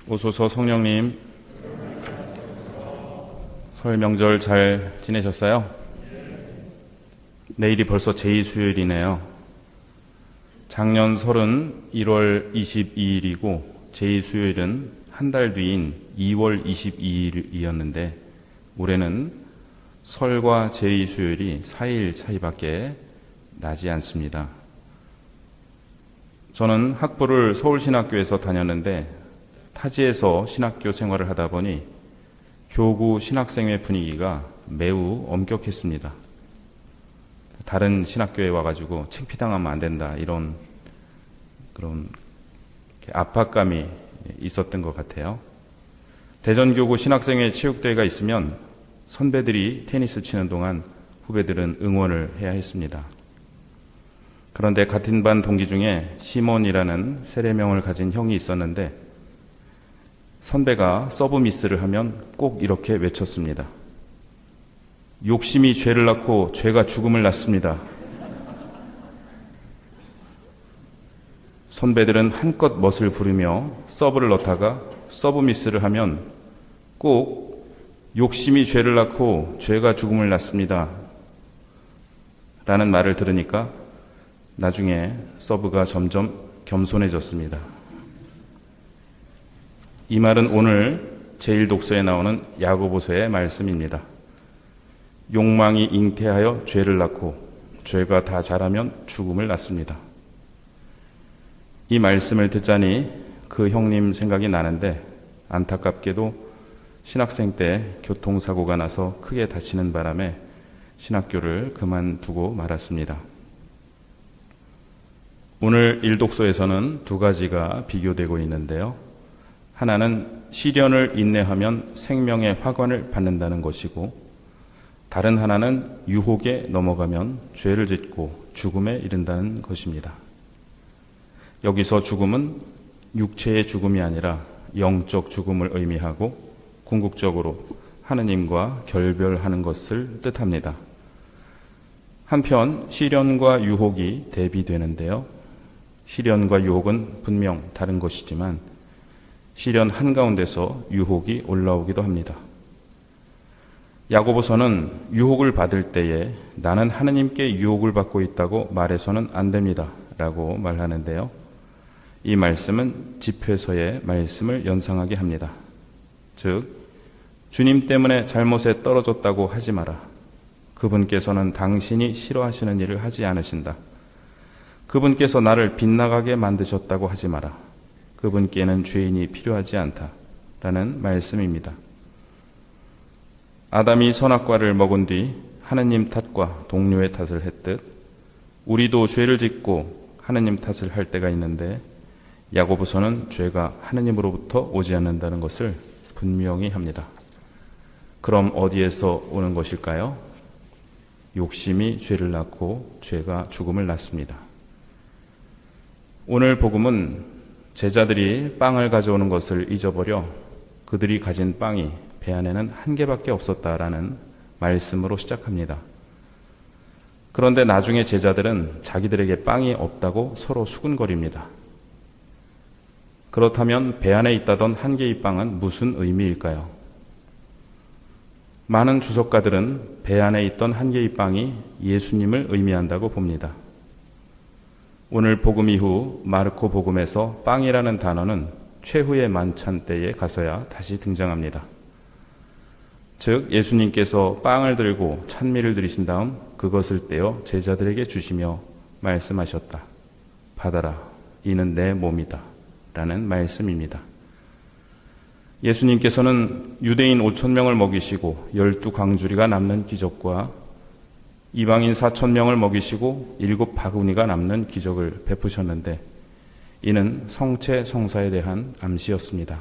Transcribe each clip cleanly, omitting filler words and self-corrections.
오소서 성령님, 설 명절 잘 지내셨어요? 내일이 벌써 제2수요일이네요. 작년 설은 1월 22일이고 제2수요일은 한 달 뒤인 2월 22일이었는데 올해는 설과 제2수요일이 4일 차이밖에 나지 않습니다. 저는 학부를 서울신학교에서 다녔는데 타지에서 신학교 생활을 하다 보니 교구 신학생회 분위기가 매우 엄격했습니다. 다른 신학교에 와가지고 창피당하면 안 된다 이런 그런 압박감이 있었던 것 같아요. 대전교구 신학생회 체육대회가 있으면 선배들이 테니스 치는 동안 후배들은 응원을 해야 했습니다. 그런데 같은 반 동기 중에 시몬이라는 세례명을 가진 형이 있었는데 선배가 서브 미스를 하면 꼭 이렇게 외쳤습니다. 욕심이 죄를 낳고 죄가 죽음을 낳습니다. 선배들은 한껏 멋을 부르며 서브를 넣다가 서브 미스를 하면 꼭 욕심이 죄를 낳고 죄가 죽음을 낳습니다. 라는 말을 들으니까 나중에 서브가 점점 겸손해졌습니다. 이 말은 오늘 제1독서에 나오는 야고보서의 말씀입니다. 욕망이 잉태하여 죄를 낳고 죄가 다 자라면 죽음을 낳습니다. 이 말씀을 듣자니 그 형님 생각이 나는데 안타깝게도 신학생 때 교통사고가 나서 크게 다치는 바람에 신학교를 그만두고 말았습니다. 오늘 1독서에서는 두 가지가 비교되고 있는데요. 하나는 시련을 인내하면 생명의 화관을 받는다는 것이고 다른 하나는 유혹에 넘어가면 죄를 짓고 죽음에 이른다는 것입니다. 여기서 죽음은 육체의 죽음이 아니라 영적 죽음을 의미하고 궁극적으로 하느님과 결별하는 것을 뜻합니다. 한편 시련과 유혹이 대비되는데요. 시련과 유혹은 분명 다른 것이지만 시련 한가운데서 유혹이 올라오기도 합니다. 야고보서는 유혹을 받을 때에 나는 하느님께 유혹을 받고 있다고 말해서는 안 됩니다. 라고 말하는데요. 이 말씀은 집회서의 말씀을 연상하게 합니다. 즉, 주님 때문에 잘못에 떨어졌다고 하지 마라. 그분께서는 당신이 싫어하시는 일을 하지 않으신다. 그분께서 나를 빗나가게 만드셨다고 하지 마라. 그분께는 죄인이 필요하지 않다. 라는 말씀입니다. 아담이 선악과를 먹은 뒤 하느님 탓과 동료의 탓을 했듯 우리도 죄를 짓고 하느님 탓을 할 때가 있는데 야고보서는 죄가 하느님으로부터 오지 않는다는 것을 분명히 합니다. 그럼 어디에서 오는 것일까요? 욕심이 죄를 낳고 죄가 죽음을 낳습니다. 오늘 복음은 제자들이 빵을 가져오는 것을 잊어버려 그들이 가진 빵이 배 안에는 한 개밖에 없었다라는 말씀으로 시작합니다. 그런데 나중에 제자들은 자기들에게 빵이 없다고 서로 수군거립니다. 그렇다면 배 안에 있다던 한 개의 빵은 무슨 의미일까요? 많은 주석가들은 배 안에 있던 한 개의 빵이 예수님을 의미한다고 봅니다. 오늘 복음 이후 마르코 복음에서 빵이라는 단어는 최후의 만찬 때에 가서야 다시 등장합니다. 즉 예수님께서 빵을 들고 찬미를 드리신 다음 그것을 떼어 제자들에게 주시며 말씀하셨다. 받아라. 이는 내 몸이다. 라는 말씀입니다. 예수님께서는 유대인 5,000명을 먹이시고 12광주리가 남는 기적과 이방인 4,000명을 먹이시고 7바구니가 남는 기적을 베푸셨는데 이는 성체 성사에 대한 암시였습니다.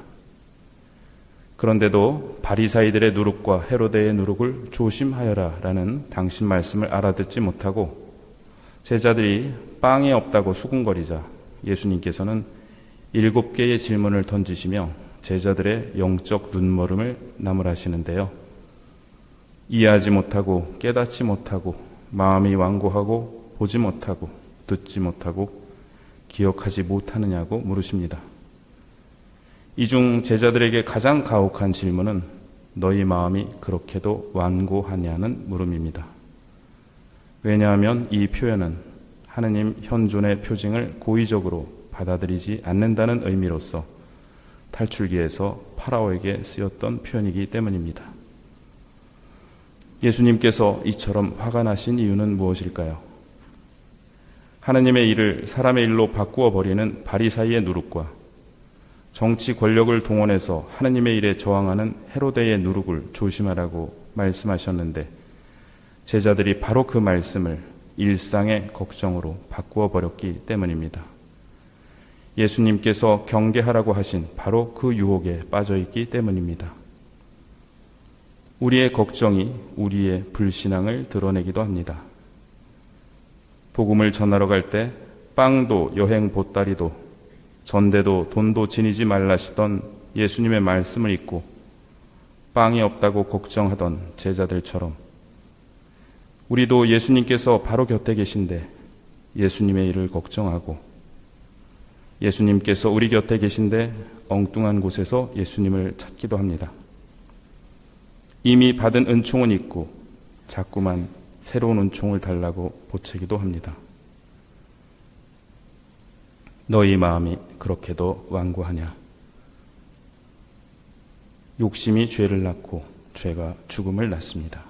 그런데도 바리사이들의 누룩과 헤로데의 누룩을 조심하여라 라는 당신 말씀을 알아듣지 못하고 제자들이 빵이 없다고 수군거리자 예수님께서는 7개의 질문을 던지시며 제자들의 영적 눈멀음을 나무라시는데요. 이해하지 못하고 깨닫지 못하고 마음이 완고하고 보지 못하고 듣지 못하고 기억하지 못하느냐고 물으십니다. 이 중 제자들에게 가장 가혹한 질문은 너희 마음이 그렇게도 완고하냐는 물음입니다. 왜냐하면 이 표현은 하느님 현존의 표징을 고의적으로 받아들이지 않는다는 의미로서 탈출기에서 파라오에게 쓰였던 표현이기 때문입니다. 예수님께서 이처럼 화가 나신 이유는 무엇일까요? 하느님의 일을 사람의 일로 바꾸어 버리는 바리사이의 누룩과 정치 권력을 동원해서 하느님의 일에 저항하는 헤로데의 누룩을 조심하라고 말씀하셨는데 제자들이 바로 그 말씀을 일상의 걱정으로 바꾸어 버렸기 때문입니다. 예수님께서 경계하라고 하신 바로 그 유혹에 빠져 있기 때문입니다. 우리의 걱정이 우리의 불신앙을 드러내기도 합니다. 복음을 전하러 갈 때 빵도 여행 보따리도 전대도 돈도 지니지 말라시던 예수님의 말씀을 잊고 빵이 없다고 걱정하던 제자들처럼 우리도 예수님께서 바로 곁에 계신데 예수님의 일을 걱정하고 예수님께서 우리 곁에 계신데 엉뚱한 곳에서 예수님을 찾기도 합니다. 이미 받은 은총은 있고 자꾸만 새로운 은총을 달라고 보채기도 합니다. 너희 마음이 그렇게도 완고하냐? 욕심이 죄를 낳고 죄가 죽음을 낳습니다.